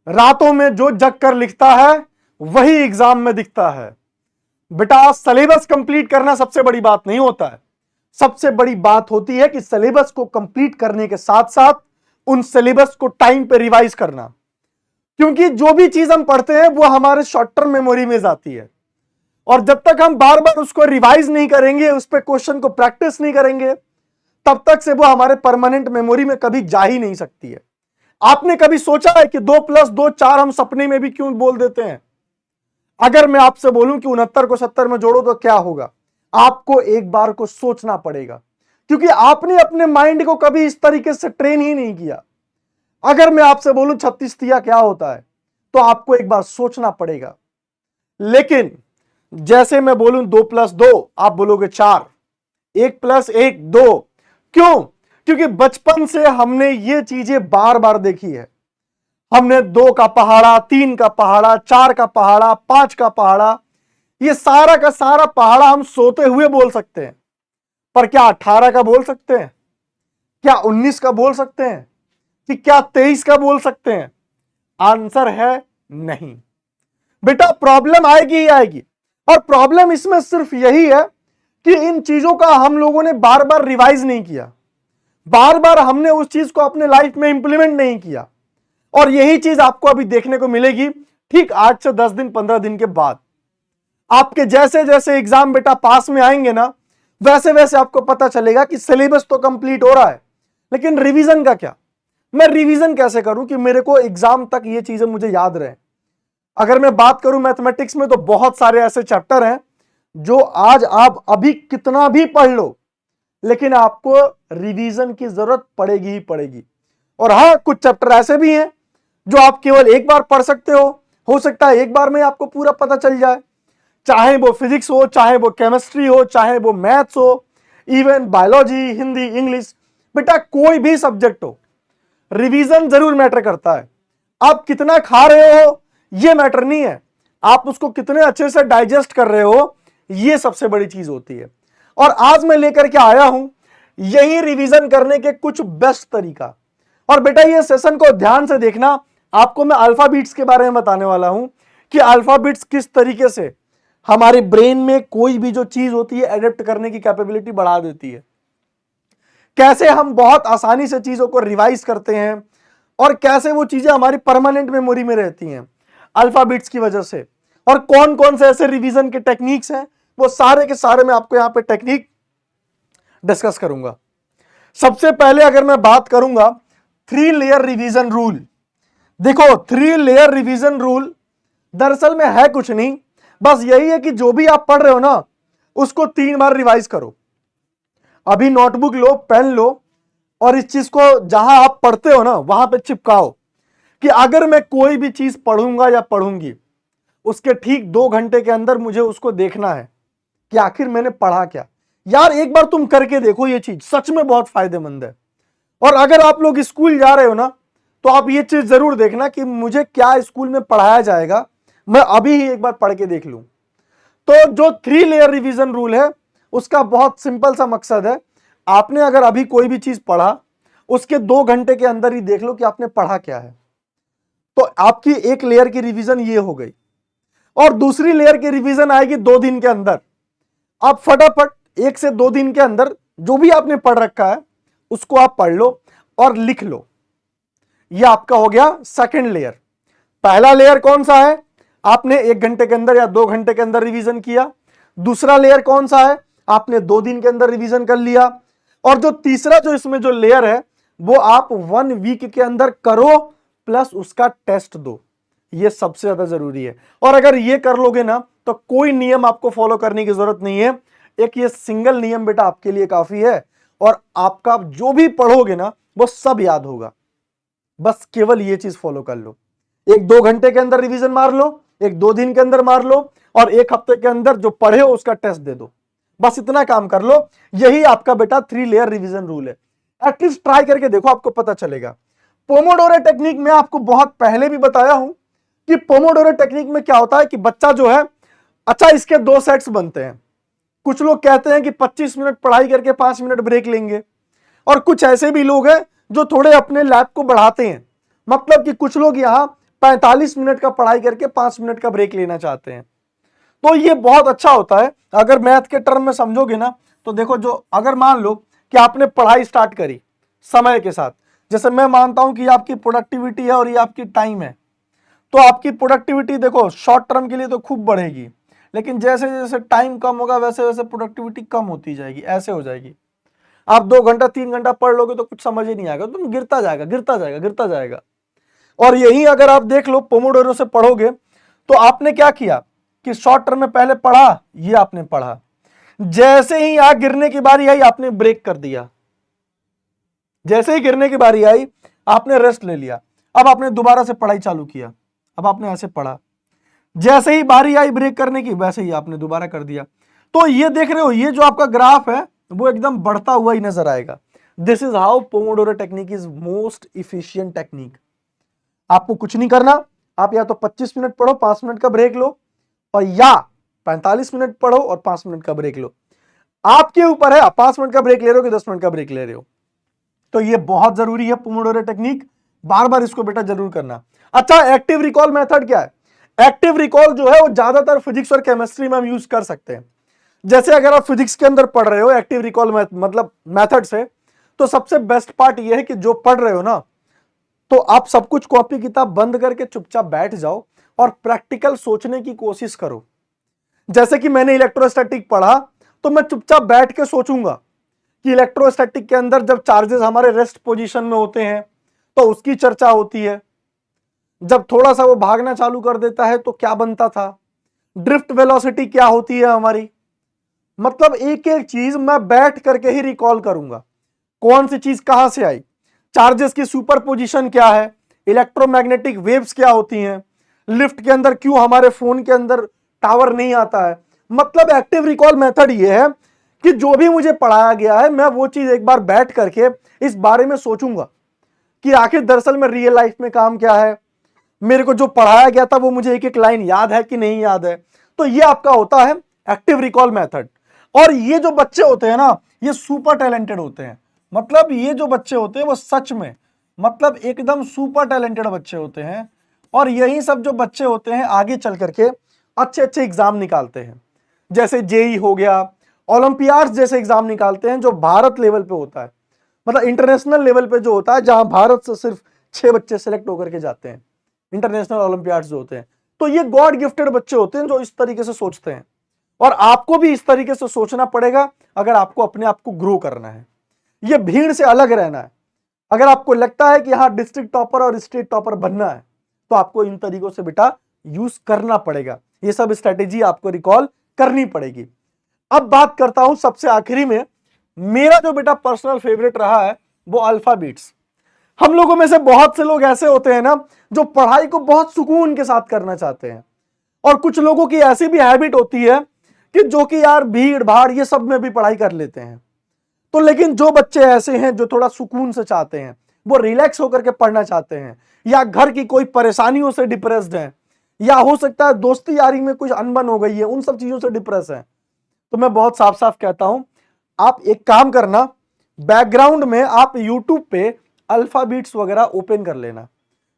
रातों में जो जग कर लिखता है वही एग्जाम में दिखता है। बेटा सिलेबस कंप्लीट करना सबसे बड़ी बात नहीं होता है, सबसे बड़ी बात होती है कि सिलेबस को कंप्लीट करने के साथ साथ उन सिलेबस को टाइम पे रिवाइज करना। क्योंकि जो भी चीज हम पढ़ते हैं वो हमारे शॉर्ट टर्म मेमोरी में जाती है, और जब तक हम बार बार उसको रिवाइज नहीं करेंगे, उस पर क्वेश्चन को प्रैक्टिस नहीं करेंगे, तब तक से वो हमारे परमानेंट मेमोरी में कभी जा ही नहीं सकती है। आपने कभी सोचा है कि 2+2 4 हम सपने में भी क्यों बोल देते हैं? अगर मैं आपसे बोलूं कि 69 को 70 में जोड़ो तो क्या होगा, आपको एक बार को सोचना पड़ेगा, क्योंकि आपने अपने माइंड को कभी इस तरीके से ट्रेन ही नहीं किया। अगर मैं आपसे बोलूं 36 तिया क्या होता है, तो आपको एक बार सोचना पड़ेगा। लेकिन जैसे मैं बोलूं 2+2, आप बोलोगे 4, 1+1 2। क्यों? क्योंकि बचपन से हमने ये चीजें बार बार देखी है। हमने 2 का पहाड़ा, 3 का पहाड़ा, 4 का पहाड़ा, 5 का पहाड़ा, ये सारा का सारा पहाड़ा हम सोते हुए बोल सकते हैं। पर क्या 18 का बोल सकते हैं? क्या 19 का बोल सकते हैं? कि क्या 23 का बोल सकते हैं? आंसर है नहीं। बेटा प्रॉब्लम आएगी ही आएगी, और प्रॉब्लम इसमें सिर्फ यही है कि इन चीजों का हम लोगों ने बार बार रिवाइज नहीं किया, बार बार हमने उस चीज को अपने लाइफ में इंप्लीमेंट नहीं किया। और यही चीज आपको अभी देखने को मिलेगी ठीक 8 से 10 दिन 15 दिन के बाद। आपके जैसे जैसे एग्जाम बेटा पास में आएंगे ना, वैसे वैसे आपको पता चलेगा कि सिलेबस तो कंप्लीट हो रहा है, लेकिन रिवीजन का क्या? मैं रिवीजन कैसे करूं कि मेरे को एग्जाम तक ये चीजें मुझे याद रहे? अगर मैं बात करूं मैथमेटिक्स में, तो बहुत सारे ऐसे चैप्टर हैं जो आज आप अभी कितना भी पढ़ लो, लेकिन आपको रिवीजन की जरूरत पड़ेगी ही पड़ेगी। और हाँ, कुछ चैप्टर ऐसे भी हैं जो आप केवल एक बार पढ़ सकते हो सकता है एक बार में आपको पूरा पता चल जाए, चाहे वो फिजिक्स हो, चाहे वो केमिस्ट्री हो, चाहे वो मैथ्स हो, इवन बायोलॉजी, हिंदी, इंग्लिश, बेटा कोई भी सब्जेक्ट हो, रिवीजन जरूर मैटर करता है। आप कितना खा रहे हो ये मैटर नहीं है, आप उसको कितने अच्छे से डाइजेस्ट कर रहे हो, ये सबसे बड़ी चीज होती है। और आज मैं लेकर के आया हूं यही रिवीजन करने के कुछ बेस्ट तरीका। और बेटा ये सेशन को ध्यान से देखना, आपको मैं अल्फाबीट्स के बारे में बताने वाला हूं कि अल्फाबीट्स किस तरीके से हमारे ब्रेन में कोई भी जो चीज होती है एडेप्ट करने की कैपेबिलिटी बढ़ा देती है, कैसे हम बहुत आसानी से चीजों को रिवाइज करते हैं, और कैसे वो चीजें हमारी परमानेंट मेमोरी में रहती हैं अल्फाबीट्स की वजह से। और कौन कौन से ऐसे रिवीजन के टेक्निक्स हैं, वो सारे के सारे मैं आपको यहां पे टेक्निक डिस्कस करूंगा। सबसे पहले अगर मैं बात करूंगा 3 लेयर रिवीजन रूल। देखो 3 लेयर रिवीजन रूल दरअसल में है कुछ नहीं, बस यही है कि जो भी आप पढ़ रहे हो ना, उसको 3 बार रिवाइज करो। अभी नोटबुक लो, पेन लो, और इस चीज को जहां आप पढ़ते हो ना वहां पे चिपकाओ कि अगर मैं कोई भी चीज पढ़ूंगा या पढ़ूंगी, उसके ठीक 2 घंटे के अंदर मुझे उसको देखना है कि आखिर मैंने पढ़ा क्या। यार एक बार तुम करके देखो, ये चीज सच में बहुत फायदेमंद है। और अगर आप लोग स्कूल जा रहे हो ना, तो आप ये चीज जरूर देखना कि मुझे क्या स्कूल में पढ़ाया जाएगा, मैं अभी ही एक बार पढ़ के देख लूं। तो जो 3 लेयर रिवीजन रूल है, उसका बहुत सिंपल सा मकसद है, आपने अगर अभी कोई भी चीज पढ़ा, उसके 2 घंटे के अंदर ही देख लो कि आपने पढ़ा क्या है। तो आपकी एक लेयर की रिवीजन ये हो गई, और दूसरी लेयर की रिवीजन आएगी 2 दिन के अंदर। आप फटाफट 1 से 2 दिन के अंदर जो भी आपने पढ़ रखा है उसको आप पढ़ लो और लिख लो। यह आपका हो गया सेकंड लेयर। पहला लेयर कौन सा है? आपने 1 घंटे के अंदर या 2 घंटे के अंदर रिवीजन किया। दूसरा लेयर कौन सा है? आपने 2 दिन के अंदर रिवीजन कर लिया। और जो तीसरा जो इसमें जो लेयर है, वो आप 1 वीक के अंदर करो, प्लस उसका टेस्ट दो। ये सबसे ज्यादा जरूरी है। और अगर ये कर लोगे ना, तो कोई नियम आपको फॉलो करने की जरूरत नहीं है। एक ये सिंगल नियम बेटा आपके लिए काफी है, और आपका जो भी पढ़ोगे ना वो सब याद होगा। बस केवल ये चीज फॉलो कर लो। 1-2 घंटे के अंदर रिवीजन मार लो, 1-2 दिन के अंदर मार लो, और 1 हफ्ते के अंदर जो पढ़े हो उसका टेस्ट दे दो। बस इतना काम कर लो। यही आपका बेटा 3 लेयर रिवीजन रूल है। एटलीस्ट ट्राई करके देखो, आपको पता चलेगा। पोमोडोरो टेक्निक में आपको बहुत पहले भी बताया हूं कि पोमोडोरो टेक्निक में क्या होता है कि बच्चा जो है, अच्छा इसके 2 सेट्स बनते हैं। कुछ लोग कहते हैं कि 25 मिनट पढ़ाई करके 5 मिनट ब्रेक लेंगे, और कुछ ऐसे भी लोग हैं जो थोड़े अपने लैब को बढ़ाते हैं। मतलब कि कुछ लोग यहां 45 मिनट का पढ़ाई करके 5 मिनट का ब्रेक लेना चाहते हैं। तो ये बहुत अच्छा होता है। अगर मैथ के टर्म में समझोगे ना, तो देखो, जो अगर मान लो कि आपने पढ़ाई स्टार्ट करी समय के साथ, जैसे मैं मानता हूं कि आपकी प्रोडक्टिविटी है और ये आपकी टाइम है, तो आपकी प्रोडक्टिविटी देखो शॉर्ट टर्म के लिए तो खूब बढ़ेगी, लेकिन जैसे जैसे टाइम कम होगा वैसे वैसे प्रोडक्टिविटी कम होती जाएगी, ऐसे हो जाएगी। आप 2 घंटा 3 घंटा पढ़ लोगे तो कुछ समझ ही नहीं आएगा, तुम गिरता जाएगा गिरता जाएगा गिरता जाएगा। और यही अगर आप देख लो पोमोडोरो से पढ़ोगे, तो आपने क्या किया कि शॉर्ट टर्म में पहले पढ़ा, ये आपने पढ़ा, जैसे ही यहां गिरने की बारी आई आपने ब्रेक कर दिया, जैसे ही गिरने की बारी आई आपने रेस्ट ले लिया, अब आपने दोबारा से पढ़ाई चालू किया, अब आपने ऐसे पढ़ा, जैसे ही बारी आई ब्रेक करने की वैसे ही आपने दोबारा कर दिया। तो ये देख रहे हो, ये जो आपका ग्राफ है वो एकदम बढ़ता हुआ ही नजर आएगा। This is how Pomodoro technique is most efficient technique. आपको कुछ नहीं करना, आप या तो 25 मिनट पढ़ो 5 मिनट का ब्रेक लो, और या 45 मिनट पढ़ो और 5 मिनट का ब्रेक लो। आपके ऊपर है, आप 5 मिनट का ब्रेक ले रहे हो कि 10 मिनट का ब्रेक ले रहे हो। तो ये बहुत जरूरी है पोमोडोरो टेक्निक, बार बार इसको बेटा जरूर करना। अच्छा, एक्टिव रिकॉल मेथड क्या है? एक्टिव रिकॉल जो है वो ज्यादातर फिजिक्स और केमिस्ट्री में हम यूज कर सकते हैं। जैसे अगर आप फिजिक्स के अंदर पढ़ रहे हो एक्टिव रिकॉल मतलब मेथड से, तो सबसे बेस्ट पार्ट ये है कि जो पढ़ रहे हो ना, तो आप सब कुछ कॉपी किताब बंद करके चुपचाप बैठ जाओ और प्रैक्टिकल सोचने की कोशिश करो। जैसे कि मैंने इलेक्ट्रोस्टैटिक पढ़ा, तो मैं चुपचाप बैठ के सोचूंगा कि इलेक्ट्रोस्टैटिक के अंदर जब चार्जेस हमारे रेस्ट पोजीशन में होते हैं तो उसकी चर्चा होती है, जब थोड़ा सा वो भागना चालू कर देता है तो क्या बनता था, ड्रिफ्ट वेलोसिटी क्या होती है हमारी, मतलब एक एक चीज मैं बैठ करके ही रिकॉल करूंगा। कौन सी चीज कहां से आई, चार्जेस की सुपरपोजिशन क्या है, इलेक्ट्रोमैग्नेटिक वेव्स क्या होती हैं, लिफ्ट के अंदर क्यों हमारे फोन के अंदर टावर नहीं आता है। मतलब एक्टिव रिकॉल मेथड ये है कि जो भी मुझे पढ़ाया गया है मैं वो चीज एक बार बैठ करके इस बारे में सोचूंगा कि आखिर दरअसल में रियल लाइफ में काम क्या है, मेरे को जो पढ़ाया गया था वो मुझे एक एक लाइन याद है कि नहीं याद है। तो ये आपका होता है एक्टिव रिकॉल मेथड। और ये जो बच्चे होते हैं ना, ये सुपर टैलेंटेड होते हैं। मतलब ये जो बच्चे होते हैं वो सच में मतलब एकदम सुपर टैलेंटेड बच्चे होते हैं। और यही सब जो बच्चे होते हैं आगे चल करके अच्छे अच्छे एग्जाम निकालते हैं, जैसे जेई हो गया, ओलंपियाड्स जैसे एग्जाम निकालते हैं जो भारत लेवल पे होता है, मतलब इंटरनेशनल लेवल पे जो होता है, जहां भारत से सिर्फ 6 बच्चे सेलेक्ट होकर के जाते हैं, इंटरनेशनल ओलंपियाड्स जो होते हैं। तो ये गॉड गिफ्टेड बच्चे होते हैं जो इस तरीके से सोचते हैं। और आपको भी इस तरीके से सोचना पड़ेगा अगर आपको अपने आप को ग्रो करना है, ये भीड़ से अलग रहना है। अगर आपको लगता है कि हाँ डिस्ट्रिक्ट टॉपर और स्टेट टॉपर बनना है, तो आपको इन तरीकों से बेटा यूज करना पड़ेगा, ये सब स्ट्रेटेजी आपको रिकॉल करनी पड़ेगी। अब बात करता हूं सबसे आखिरी में, मेरा जो बेटा पर्सनल फेवरेट रहा है वो अल्फाबीट्स। हम लोगों में से बहुत से लोग ऐसे होते हैं ना जो पढ़ाई को बहुत सुकून के साथ करना चाहते हैं, और कुछ लोगों की ऐसी भी हैबिट होती है कि जो कि यार भीड़ भाड़ ये सब में भी पढ़ाई कर लेते हैं। तो लेकिन जो बच्चे ऐसे हैं जो थोड़ा सुकून से चाहते हैं, वो रिलैक्स होकर के पढ़ना चाहते हैं, या घर की कोई परेशानियों से डिप्रेस्ड हैं, या हो सकता है दोस्ती यारी में कुछ अनबन हो गई है, उन सब चीजों से डिप्रेस है, तो मैं बहुत साफ साफ कहता हूं, आप एक काम करना, बैकग्राउंड में आप यूट्यूब पे अल्फाबीट्स वगैरह ओपन कर लेना,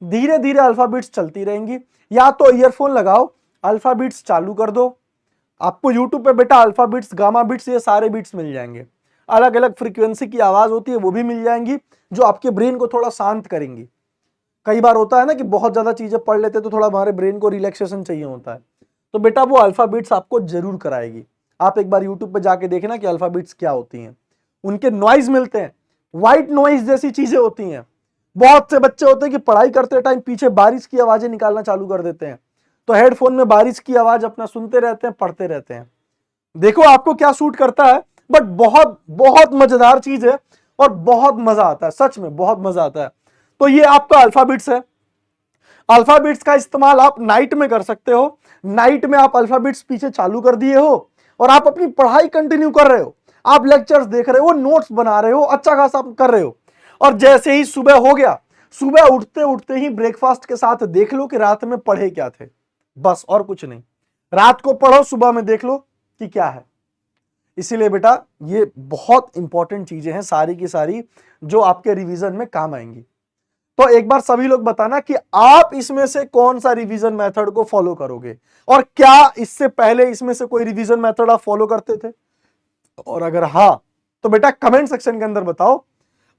धीरे धीरे अल्फाबीट्स चलती रहेंगी, या तो ईयरफोन लगाओ अल्फाबीट्स चालू कर दो। आपको यूट्यूब पे बेटा अल्फाबीट्स, गामा बीट्स, ये सारे बीट्स मिल जाएंगे, अलग अलग फ्रीक्वेंसी की आवाज होती है वो भी मिल जाएंगी, जो आपके ब्रेन को थोड़ा शांत करेंगी। कई बार होता है ना कि बहुत ज्यादा चीजें पढ़ लेते तो थोड़ा हमारे ब्रेन को रिलैक्सेशन चाहिए होता है, तो बेटा वो अल्फाबीट्स आपको जरूर कराएगी। आप एक बार यूट्यूब पे जाके देखना कि अल्फाबीट्स क्या होती हैं। उनके नॉइज मिलते हैं, व्हाइट नॉइज जैसी चीजें होती हैं। बहुत से बच्चे होते हैं कि पढ़ाई करते टाइम पीछे बारिश की आवाजें निकालना चालू कर देते हैं, तो हेडफोन में बारिश की आवाज अपना सुनते रहते हैं, पढ़ते रहते हैं। देखो आपको क्या सूट करता है, बट बहुत बहुत मजेदार चीज है और बहुत मजा आता है, सच में बहुत मजा आता है। तो ये आपका अल्फाबीट्स है। अल्फाबीट्स का इस्तेमाल आप नाइट में कर सकते हो। नाइट में आप अल्फाबीट्स पीछे चालू कर दिए हो और आप अपनी पढ़ाई कंटिन्यू कर रहे हो, आप लेक्चर्स देख रहे हो, नोट्स बना रहे हो, अच्छा खासा कर रहे हो, और जैसे ही सुबह हो गया, सुबह उठते उठते ही ब्रेकफास्ट के साथ देख लो कि रात में पढ़े क्या थे, बस और कुछ नहीं। रात को पढ़ो, सुबह में देख लो कि क्या है। इसीलिए बेटा ये बहुत इंपॉर्टेंट चीजें हैं सारी की सारी, जो आपके रिवीजन में काम आएंगी। तो एक बार सभी लोग बताना कि आप इसमें से कौन सा रिवीजन मेथड को फॉलो करोगे, और क्या इससे पहले इसमें से कोई रिवीजन मेथड आप फॉलो करते थे, और अगर हां तो बेटा कमेंट सेक्शन के अंदर बताओ।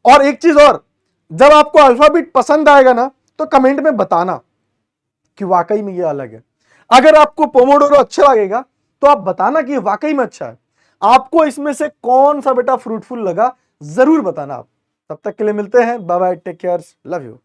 और एक चीज और, जब आपको अल्फाबेट पसंद आएगा ना तो कमेंट में बताना कि वाकई में ये अलग है। अगर आपको पोमोडोरो अच्छा लगेगा तो आप बताना कि वाकई में अच्छा है। आपको इसमें से कौन सा बेटा फ्रूटफुल लगा जरूर बताना आप। तब तक के लिए मिलते हैं, bye bye, take care, love you.